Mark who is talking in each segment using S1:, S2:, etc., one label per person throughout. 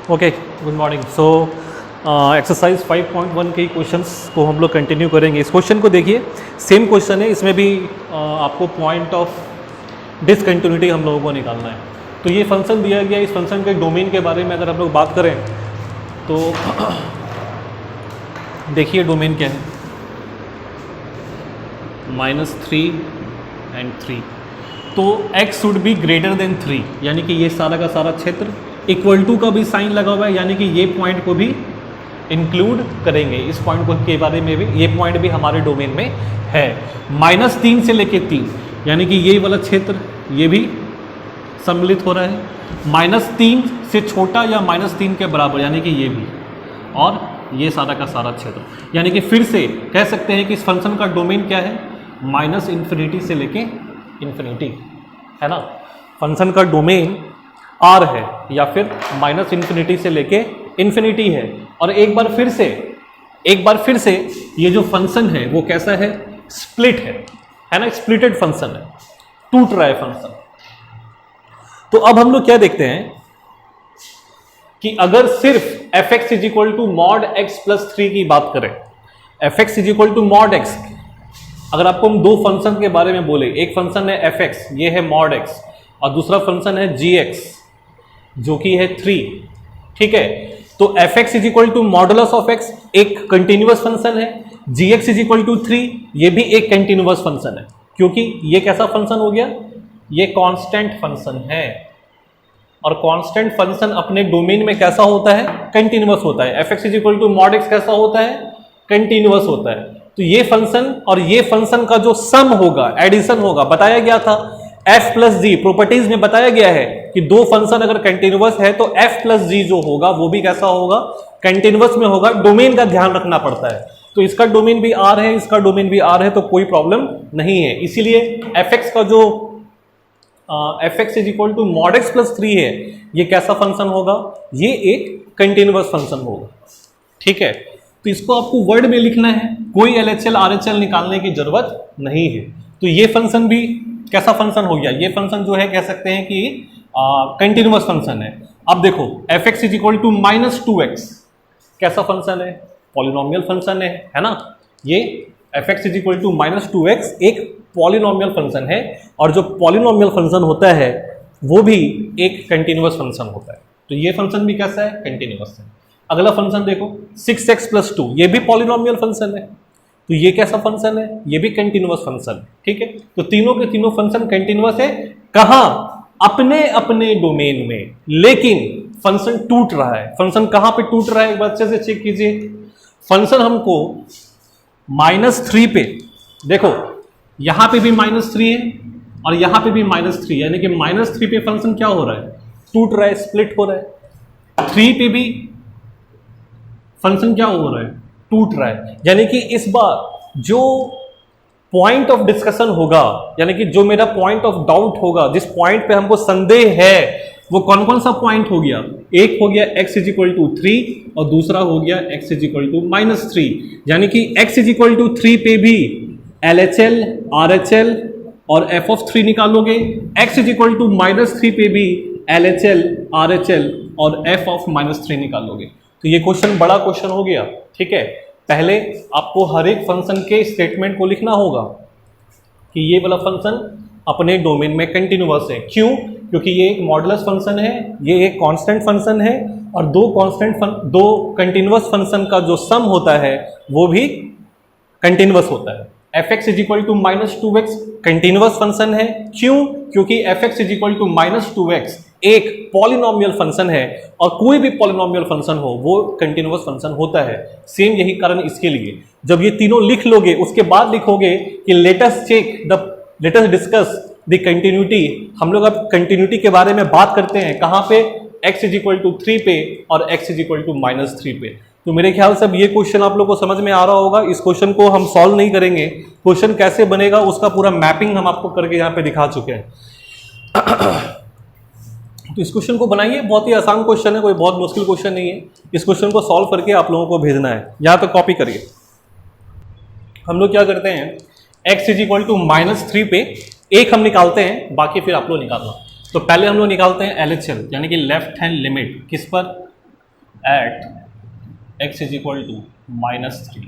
S1: Okay, good morning. So exercise 5.1 के questions को हम लोग कंटिन्यू करेंगे। इस क्वेश्चन को देखिए, सेम क्वेश्चन है, इसमें भी आपको पॉइंट ऑफ डिसकंटिन्यूटी हम लोगों को निकालना है। तो ये फंक्शन दिया गया, इस फंक्शन के डोमेन के बारे में अगर हम लोग बात करें तो देखिए डोमेन क्या है, -3 and 3। तो x should be greater than 3, यानी कि ये सारा का सारा क्षेत्र इक्वल टू का भी साइन लगा हुआ है, यानी कि ये पॉइंट को भी इंक्लूड करेंगे। इस पॉइंट को के बारे में भी, ये पॉइंट भी हमारे डोमेन में है। -3 से लेके 3, यानी कि ये वाला क्षेत्र ये भी सम्मिलित हो रहा है। -3 से छोटा या -3 के बराबर, यानी कि ये भी, और ये सारा का सारा क्षेत्र, यानी कि फिर से कह सकते हैं कि इस फंक्शन का डोमेन क्या है, -∞ से लेके इन्फिनिटी, है ना। फंक्शन का डोमेन R है या फिर -∞ से लेके इन्फिनिटी है। और एक बार फिर से ये जो फंक्शन है वो कैसा है, स्प्लिट है ना, स्प्लिटेड फंक्शन है, टूट रहा है फंक्शन। तो अब हम लोग क्या देखते हैं कि अगर सिर्फ fx = mod x + 3 की बात करें, fx = mod x, अगर आपको हम दो फंक्शन के बारे में बोले, एक फंक्शन है fx, ये है mod x, और दूसरा फंक्शन है gx जो कि है 3, ठीक है। तो fx = मॉडुलस ऑफ x एक कंटिन्यूअस फंक्शन है, gx = 3 ये भी एक कंटिन्यूअस फंक्शन है, क्योंकि ये कैसा फंक्शन हो गया, ये कांस्टेंट फंक्शन है। और कांस्टेंट फंक्शन अपने डोमेन में कैसा होता है, कंटिन्यूअस होता है। fx = mod x कैसा होता है, कंटिन्यूअस होता है। तो ये फंक्शन और ये फंक्शन का जो सम होगा, एडिशन होगा, बताया गया था f + g, प्रॉपर्टीज में बताया गया है कि दो फंक्शन अगर कंटिन्यूअस है तो f + g जो होगा वो भी कैसा होगा, कंटिन्यूअस में होगा। डोमेन का ध्यान रखना पड़ता है। तो इसका डोमेन भी R है, इसका डोमेन भी R है, तो कोई प्रॉब्लम नहीं है। इसीलिए fx का जो fx = mod x + 3 है, ये कैसा फंक्शन होगा, ये एक कंटिन्यूअस फंक्शन होगा, ठीक है। तो इसको आपको वर्ड में लिखना है, कोई LHL RHL निकालने की जरूरत नहीं है। तो ये फंक्शन भी कैसा फंक्शन हो गया, ये फंक्शन जो है कह सकते हैं कि कंटिन्यूअस फंक्शन है। अब देखो fx = -2x कैसा फंक्शन है, पॉलिनोमियल फंक्शन है ना। ये fx = -2x एक पॉलिनोमियल फंक्शन है, और जो पॉलिनोमियल फंक्शन होता है वो भी एक कंटिन्यूअस फंक्शन होता है। तो ये फंक्शन भी कैसा है, कंटिन्यूअस है। अगला फंक्शन देखो 6x + 2, ये भी पॉलिनोमियल फंक्शन है। तो ये कैसा फंक्शन है, ये भी कंटिन्यूअस फंक्शन है, ठीक है। तो तीनों के तीनों फंक्शन कंटिन्यूअस है, कहां, अपने अपने डोमेन में। लेकिन फंक्शन टूट रहा है, फंक्शन कहां पे टूट रहा है, एक बार अच्छे से चेक कीजिए। फंक्शन हमको -3 पे, देखो यहां पे भी -3 है और यहां पे भी -3, यानी कि -3 पे फंक्शन क्या हो रहा है, टूट रहा है, स्प्लिट हो रहा है। 3 पे भी फंक्शन क्या हो रहा है, टूट रहा है। यानी कि इस बार जो पॉइंट ऑफ डिस्कशन होगा, यानी कि जो मेरा पॉइंट ऑफ डाउट होगा, जिस पॉइंट पे हमको संदेह है, वो कौन कौन सा पॉइंट हो गया, एक हो गया x = 3 और दूसरा हो गया x = -3। यानी कि x = 3 पे भी LHL RHL और f(3) निकालोगे, x = -3 पे भी LHL RHL और f(-3) निकालोगे। तो ये क्वेश्चन बड़ा क्वेश्चन हो गया, ठीक है। पहले आपको हर एक फंक्शन के स्टेटमेंट को लिखना होगा कि ये वाला फंक्शन अपने डोमेन में कंटिन्यूअस है। क्यों, क्योंकि ये एक मॉडुलस फंक्शन है, ये एक कांस्टेंट फंक्शन है, और दो कंटिन्यूअस फंक्शन का जो सम होता है वो भी कंटिन्यूअस होता है। fx = -2x कंटिन्यूअस फंक्शन है। क्यों, क्योंकि fx = -2x एक पॉलिनोमियल फंक्शन है, और कोई भी पॉलिनोमियल फंक्शन हो वो कंटिन्यूअस फंक्शन होता है। सेम यही कारण इसके लिए, जब ये तीनों लिख लोगे उसके बाद लिखोगे कि let us discuss the continuity. हम लोग अब कंटिन्यूटी के बारे में बात करते हैं, कहां पे, x = 3 पे और x = -3 पे। तो मेरे ख्याल से अब ये क्वेश्चन आप लोग को समझ में आ रहा होगा। इस क्वेश्चन को हम सॉल्व नहीं करेंगे, क्वेश्चन कैसे बनेगा उसका पूरा मैपिंग हम आपको करके यहाँ पे दिखा चुके हैं। तो इस क्वेश्चन को बनाइए, बहुत ही आसान क्वेश्चन है, कोई बहुत मुश्किल क्वेश्चन नहीं है। इस क्वेश्चन को सॉल्व करके आप लोगों को भेजना है, यहाँ पे कॉपी करिए। हम लोग क्या करते हैं, x = -3 पे एक हम निकालते हैं, बाकी फिर आप लोग निकालना। तो पहले हम लोग निकालते हैं LHL, यानी कि लेफ्ट हैंड लिमिट, किस पर, at x is equal to -3,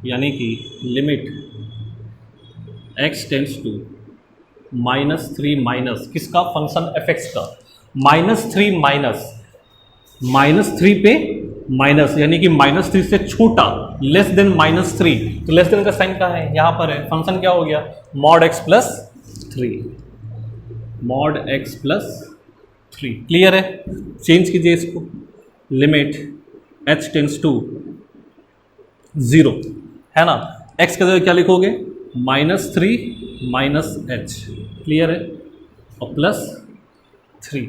S1: यानी कि limit x tends to -3 minus किसका, फंक्शन fx का, -3 -3 पे माइनस, यानी कि -3 से छोटा, लेस देन -3, तो लेस देन का साइन कहाँ है, यहाँ पर है। फंक्शन क्या हो गया, mod x plus 3, mod x plus 3। Clear है, चेंज कीजिए इसको, लिमिट h टेंड्स टू 0 है ना, x का जगह क्या लिखोगे, -3 माइनस h, क्लियर है, और प्लस 3,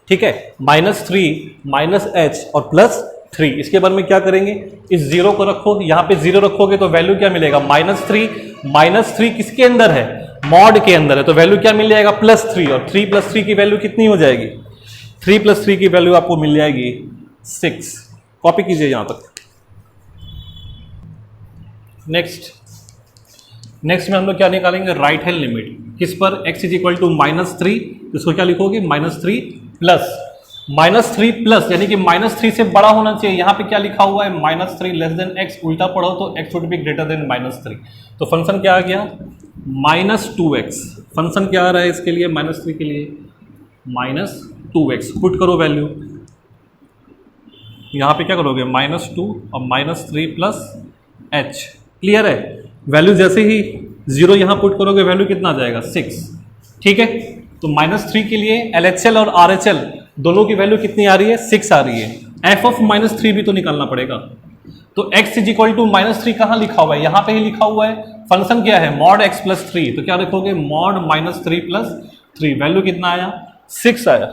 S1: ठीक है, -3 माइनस h और प्लस 3। इसके बाद में क्या करेंगे, इस जीरो को रखो, यहाँ पे जीरो रखोगे तो वैल्यू क्या मिलेगा, -3 किसके अंदर है, मॉड के अंदर है, तो वैल्यू क्या मिल जाएगा, +3, और 3 + 3 की वैल्यू कितनी हो जाएगी, 3 + 3 की वैल्यू आपको मिल जाएगी 6। कॉपी कीजिए यहां तक। नेक्स्ट में हम लोग क्या निकालेंगे, राइट हैंड लिमिट, किस पर, x इज इक्वल टू -3, इसको क्या लिखोगे, -3 प्लस, यानी कि -3 से बड़ा होना चाहिए। यहाँ पे क्या लिखा हुआ है, -3 लेस देन x, उल्टा पढ़ो तो x would be greater than -3, तो फंक्शन क्या आ गया, -2x। फंक्शन क्या आ रहा है इसके लिए, -3 के लिए -2x, पुट करो वैल्यू, यहाँ पे क्या करोगे, -2 और -3 प्लस h, क्लियर है। वैल्यू जैसे ही 0 यहाँ पुट करोगे वैल्यू कितना आ जाएगा, 6, ठीक है। तो -3 के लिए LHL और RHL दोनों की वैल्यू कितनी आ रही है, 6 आ रही है। f ऑफ -3 भी तो निकालना पड़ेगा, तो x इज इक्वल टू -3 कहाँ लिखा हुआ है, यहाँ पे ही लिखा हुआ है। फंक्शन क्या है, मॉड x प्लस 3, तो क्या लिखोगे, मॉड -3 प्लस 3, वैल्यू कितना आया, 6 आया,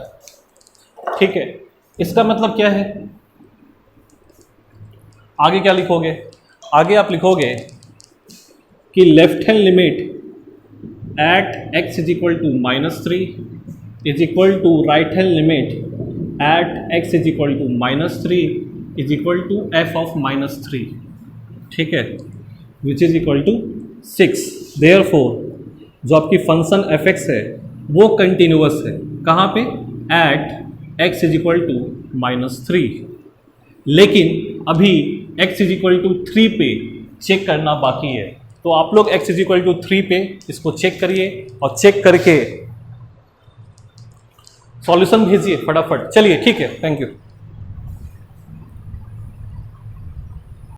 S1: ठीक है। इसका मतलब क्या है, आगे क्या लिखोगे, आगे आप लिखोगे कि left hand limit at x is equal to -3 is equal to right hand limit at x is equal to -3 is equal to f of -3, ठीक है, which is equal to 6। Therefore जो आपकी फंक्शन fx है वो continuous है, कहाँ पे, at x is equal to -3, लेकिन अभी x इज इक्वल टू 3 पे चेक करना बाकी है। तो आप लोग x इज इक्वल टू 3 पे इसको चेक करिए और चेक करके सॉल्यूशन भेजिए फटाफट। चलिए ठीक है, थैंक यू।